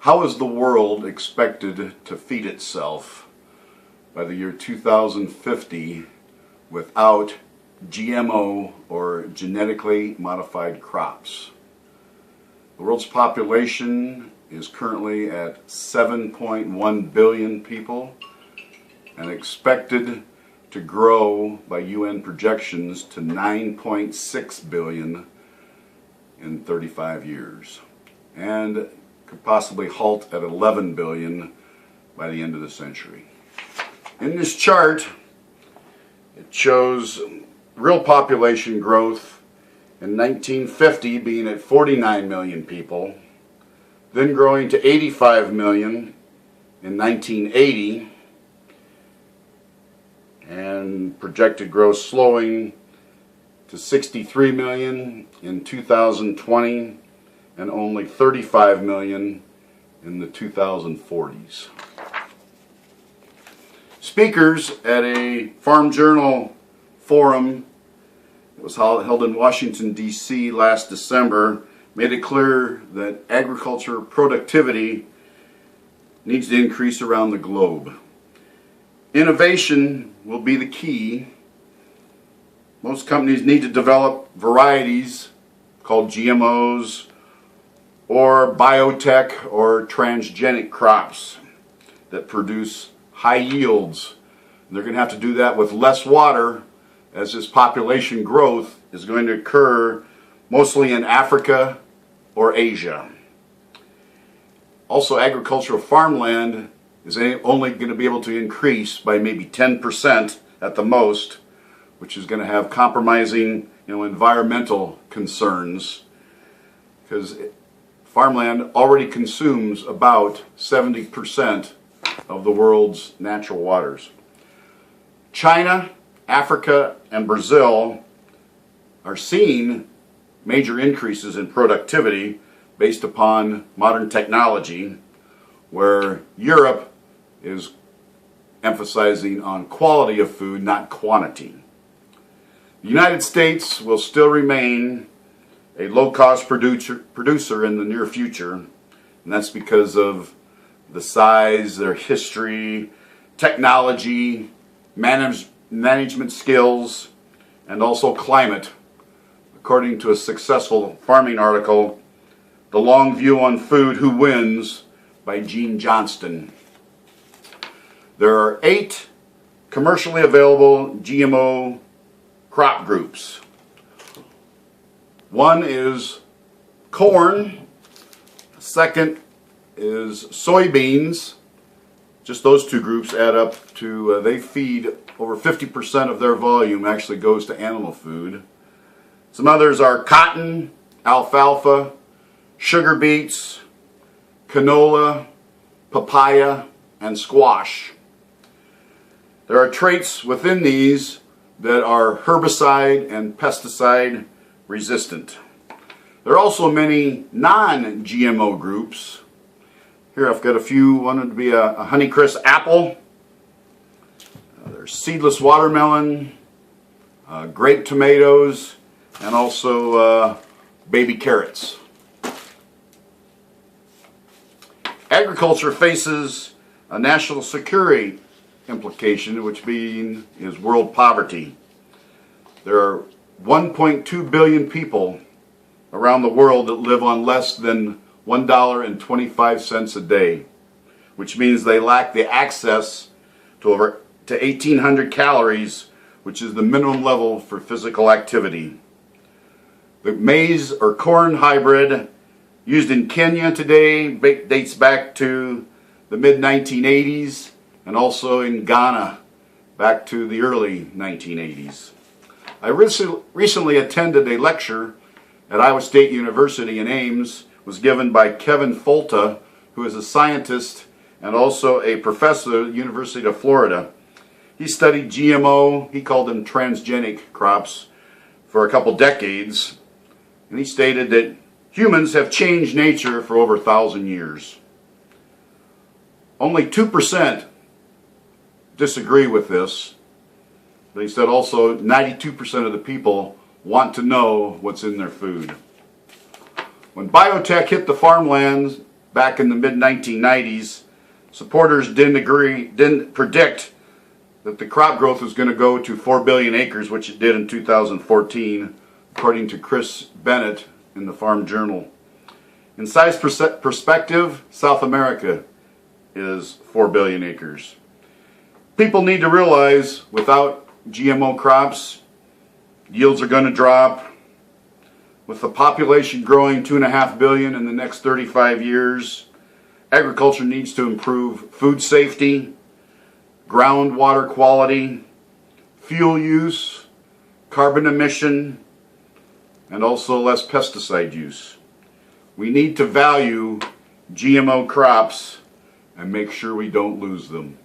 How is the world expected to feed itself by the year 2050 without GMO or genetically modified crops? The world's population is currently at 7.1 billion people and expected to grow by UN projections to 9.6 billion in 35 years, and could possibly halt at 11 billion by the end of the century. In this chart, it shows real population growth in 1950 being at 49 million people, then growing to 85 million in 1980, and projected growth slowing to 63 million in 2020 and only 35 million in the 2040s. Speakers at a Farm Journal forum that was held in Washington, D.C. last December made it clear that agriculture productivity needs to increase around the globe. Innovation will be the key. Most companies need to develop varieties called GMOs or biotech or transgenic crops that produce high yields. They're going to have to do that with less water, as this population growth is going to occur mostly in Africa or Asia. Also, agricultural farmland is only going to be able to increase by maybe 10% at the most, which is going to have compromising, environmental concerns, because farmland already consumes about 70% of the world's natural waters. China, Africa, and Brazil are seeing major increases in productivity based upon modern technology, where Europe is emphasizing on quality of food, not quantity. The United States will still remain a low-cost producer in the near future, and that's because of the size, their history, technology, management skills, and also climate. According to a successful farming article, The Long View on Food, Who Wins? By Gene Johnston. There are 8 commercially available GMO crop groups. One is corn, second is soybeans. Just those 2 groups add up to, they feed over 50% of their volume actually goes to animal food. Some others are cotton, alfalfa, sugar beets, canola, papaya, and squash. There are traits within these that are herbicide and pesticide resistant. There are also many non-GMO groups. Here I've got a few. One would be a Honeycrisp apple. There's seedless watermelon, grape tomatoes, and also baby carrots. Agriculture faces a national security implication, which is world poverty. There are 1.2 billion people around the world that live on less than $1.25 a day, which means they lack the access to over 1,800 calories, which is the minimum level for physical activity. The maize or corn hybrid used in Kenya today dates back to the mid-1980s, and also in Ghana back to the early 1980s. I recently attended a lecture at Iowa State University in Ames. It was given by Kevin Folta, who is a scientist and also a professor at the University of Florida. He studied GMO, he called them transgenic crops, for a couple decades, and he stated that humans have changed nature for over 1,000 years. Only 2% disagree with this, but he said also 92% of the people want to know what's in their food. When biotech hit the farmlands back in the mid-1990s, supporters didn't predict that the crop growth was going to go to 4 billion acres, which it did in 2014, according to Chris Bennett in the Farm Journal. In size perspective, South America is 4 billion acres. People need to realize without GMO crops, yields are going to drop. With the population growing 2.5 billion in the next 35 years, agriculture needs to improve food safety, groundwater quality, fuel use, carbon emission, and also less pesticide use. We need to value GMO crops and make sure we don't lose them.